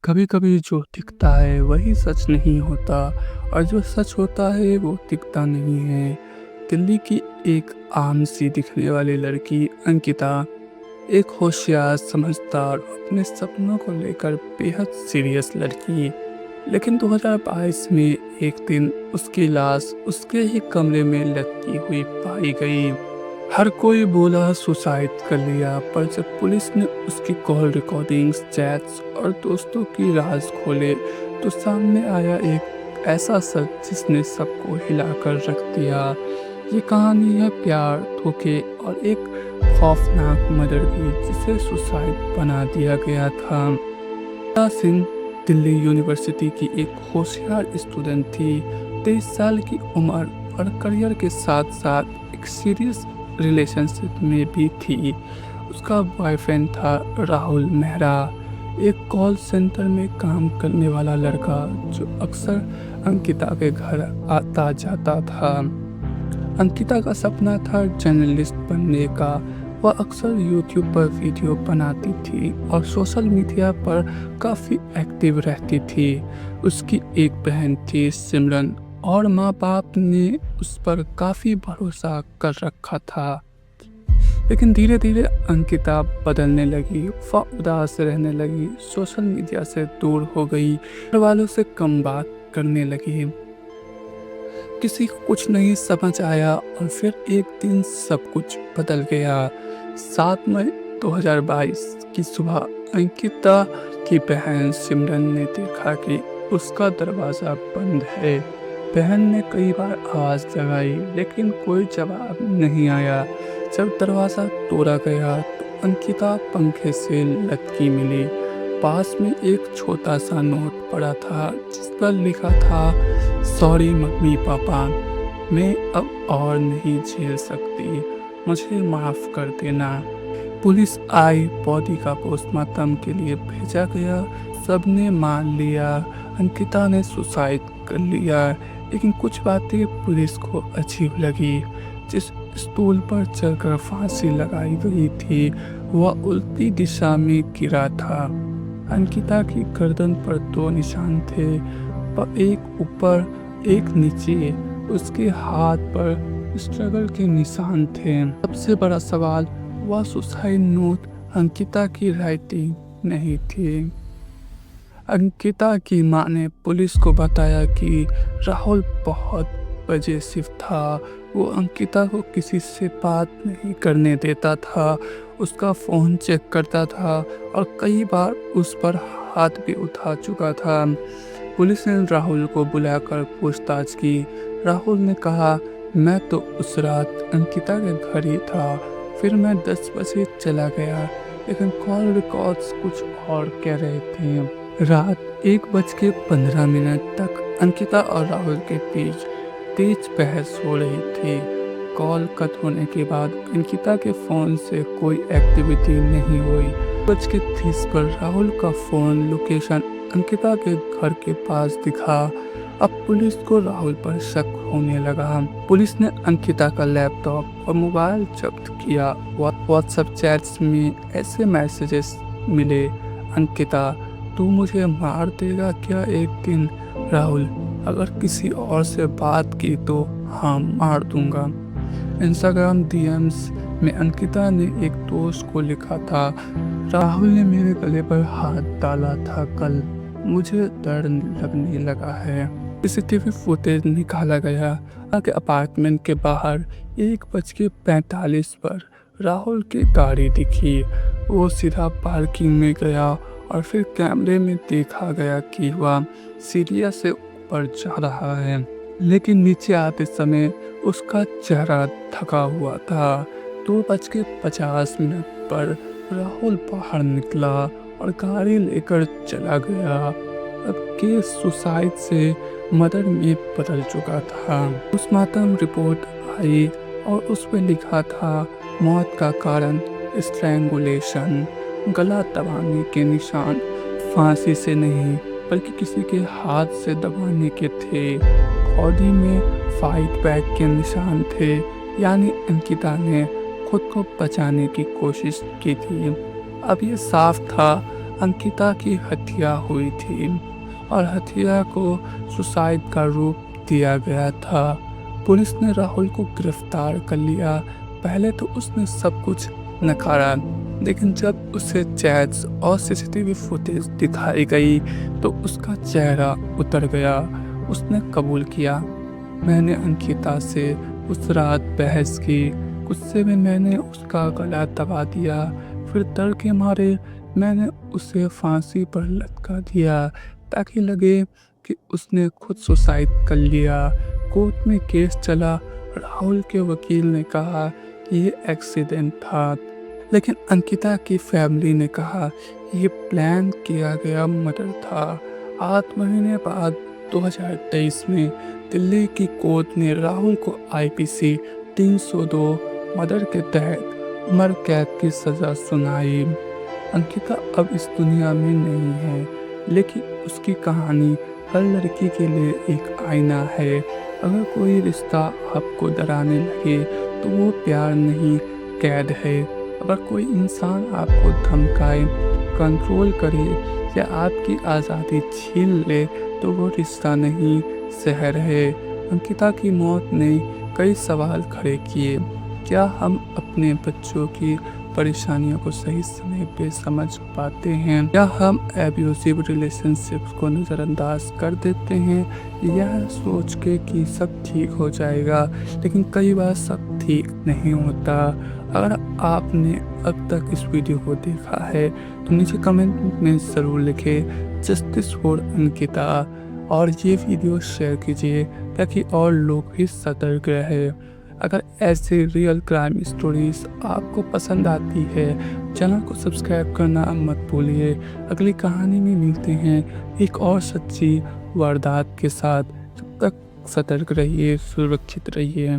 कभी कभी जो दिखता है वही सच नहीं होता और जो सच होता है वो दिखता नहीं है। दिल्ली की एक आम सी दिखने वाली लड़की अंकिता एक होशियार समझदार और अपने सपनों को लेकर बेहद सीरियस लड़की। लेकिन 2022 में एक दिन उसकी लाश उसके ही कमरे में लटकी हुई पाई गई। हर कोई बोला सुसाइड कर लिया, पर जब पुलिस ने उसकी कॉल रिकॉर्डिंग्स, चैट्स और दोस्तों की राज खोले तो सामने आया एक ऐसा सच जिसने सबको हिलाकर रख दिया। ये कहानी है प्यार, धोखे और एक खौफनाक मर्डर की जिसे सुसाइड बना दिया गया था। अनीता सिंह दिल्ली यूनिवर्सिटी की एक होशियार स्टूडेंट थी। 23 साल की उम्र और करियर के साथ साथ एक सीरियस रिलेशनशिप में भी थी। उसका बॉयफ्रेंड था राहुल मेहरा, एक कॉल सेंटर में काम करने वाला लड़का जो अक्सर अंकिता के घर आता जाता था। अंकिता का सपना था जर्नलिस्ट बनने का। वह अक्सर यूट्यूब पर वीडियो बनाती थी और सोशल मीडिया पर काफ़ी एक्टिव रहती थी। उसकी एक बहन थी सिमरन और माँ बाप ने उस पर काफ़ी भरोसा कर रखा था। लेकिन धीरे धीरे अंकिता बदलने लगी। वह उदास रहने लगी, सोशल मीडिया से दूर हो गई, घर वालों से कम बात करने लगी। किसी को कुछ नहीं समझ आया और फिर एक दिन सब कुछ बदल गया। 7 मई 2022 की सुबह अंकिता की बहन सिमरन ने देखा कि उसका दरवाज़ा बंद है। बहन ने कई बार आवाज़ लगाई लेकिन कोई जवाब नहीं आया। जब दरवाज़ा तोड़ा गया तो अंकिता पंखे से लटकी मिली। पास में एक छोटा सा नोट पड़ा था जिस पर लिखा था, सॉरी मम्मी पापा, मैं अब और नहीं झेल सकती, मुझे माफ़ कर देना। पुलिस आई, बॉडी का पोस्टमार्टम के लिए भेजा गया। सबने मान लिया अंकिता ने सुसाइड कर लिया। लेकिन कुछ बातें पुलिस को अजीब लगी। जिस स्टूल पर चढ़कर फांसी लगाई गई थी वह उल्टी दिशा में गिरा था। अंकिता की गर्दन पर 2 निशान थे, पर एक ऊपर एक नीचे। उसके हाथ पर स्ट्रगल के निशान थे। सबसे बड़ा सवाल, वह सुसाइड नोट अंकिता की राइटिंग नहीं थी। अंकिता की मां ने पुलिस को बताया कि राहुल बहुत पजेसिव था। वो अंकिता को किसी से बात नहीं करने देता था, उसका फ़ोन चेक करता था और कई बार उस पर हाथ भी उठा चुका था। पुलिस ने राहुल को बुलाकर पूछताछ की। राहुल ने कहा, मैं तो उस रात अंकिता के घर ही था, फिर मैं 10 बजे चला गया। लेकिन कॉल रिकॉर्ड्स कुछ और कह रहे थे। रात 1:15 तक अंकिता और राहुल के बीच तेज बहस हो रही थी। कॉल कट होने के बाद अंकिता के फ़ोन से कोई एक्टिविटी नहीं हुई। 1:30 पर राहुल का फ़ोन लोकेशन अंकिता के घर के पास दिखा। अब पुलिस को राहुल पर शक होने लगा। पुलिस ने अंकिता का लैपटॉप और मोबाइल जब्त किया। व्हाट्सएप चैट्स में ऐसे मैसेजेस मिले, अंकिता, तू मुझे मार देगा क्या एक दिन? राहुल, अगर किसी और से बात की तो हाँ मार दूंगा। इंस्टाग्राम डीएम्स में अंकिता ने एक दोस्त को लिखा था, राहुल ने मेरे गले पर हाथ डाला था कल, मुझे डर लगने लगा है। सीसीटीवी फुटेज निकाला गया। के अपार्टमेंट के बाहर 1:45 पर राहुल की गाड़ी दिखी। वो सीधा पार्किंग में गया और फिर कैमरे में देखा गया कि वह सीढ़ियों से ऊपर जा रहा है, लेकिन नीचे आते समय उसका चेहरा ढका हुआ था। 2:50 पर राहुल बाहर निकला और गाड़ी लेकर चला गया। अब केस सुसाइड से मर्डर में बदल चुका था। पोस्टमार्टम रिपोर्ट आई और उस पर लिखा था, मौत का कारण स्ट्रैंगुलेशन, गला दबाने के निशान फांसी से नहीं बल्कि किसी के हाथ से दबाने के थे। बॉडी में फाइट बैक के निशान थे, यानी अंकिता ने खुद को बचाने की कोशिश की थी। अब ये साफ था अंकिता की हत्या हुई थी और हत्या को सुसाइड का रूप दिया गया था। पुलिस ने राहुल को गिरफ्तार कर लिया। पहले तो उसने सब कुछ नकारा, लेकिन जब उसे चैट्स और सीसीटीवी फुटेज दिखाई गई तो उसका चेहरा उतर गया। उसने कबूल किया, मैंने अंकिता से उस रात बहस की, गुस्से में मैंने उसका गला दबा दिया, फिर डर के मारे मैंने उसे फांसी पर लटका दिया ताकि लगे कि उसने खुद सुसाइड कर लिया। कोर्ट में केस चला। राहुल के वकील ने कहा कि ये एक्सीडेंट था, लेकिन अंकिता की फैमिली ने कहा ये प्लान किया गया मर्डर था। 8 महीने बाद 2023 में दिल्ली की कोर्ट ने राहुल को आईपीसी 302 मर्डर के तहत उम्र कैद की सज़ा सुनाई। अंकिता अब इस दुनिया में नहीं है, लेकिन उसकी कहानी हर लड़की के लिए एक आईना है। अगर कोई रिश्ता आपको डराने लगे तो वो प्यार नहीं, कैद है। अगर कोई इंसान आपको धमकाए, कंट्रोल करे या आपकी आज़ादी छीन ले तो वो रिश्ता नहीं, जहर है। अंकिता की मौत ने कई सवाल खड़े किए। क्या हम अपने बच्चों की परेशानियों को सही समय पे समझ पाते हैं, या हम एब्यूसिव रिलेशनशिप्स को नज़रअंदाज कर देते हैं यह सोच के कि सब ठीक हो जाएगा, लेकिन कई बार सब ठीक नहीं होता। अगर आपने अब तक इस वीडियो को देखा है तो नीचे कमेंट में ज़रूर लिखें जस्टिस फॉर अंकिता, और ये वीडियो शेयर कीजिए ताकि और लोग भी सतर्क रहे। अगर ऐसे रियल क्राइम स्टोरीज आपको पसंद आती है, चैनल को सब्सक्राइब करना मत भूलिए। अगली कहानी में मिलते हैं एक और सच्ची वारदात के साथ। तब तक सतर्क रहिए, सुरक्षित रहिए।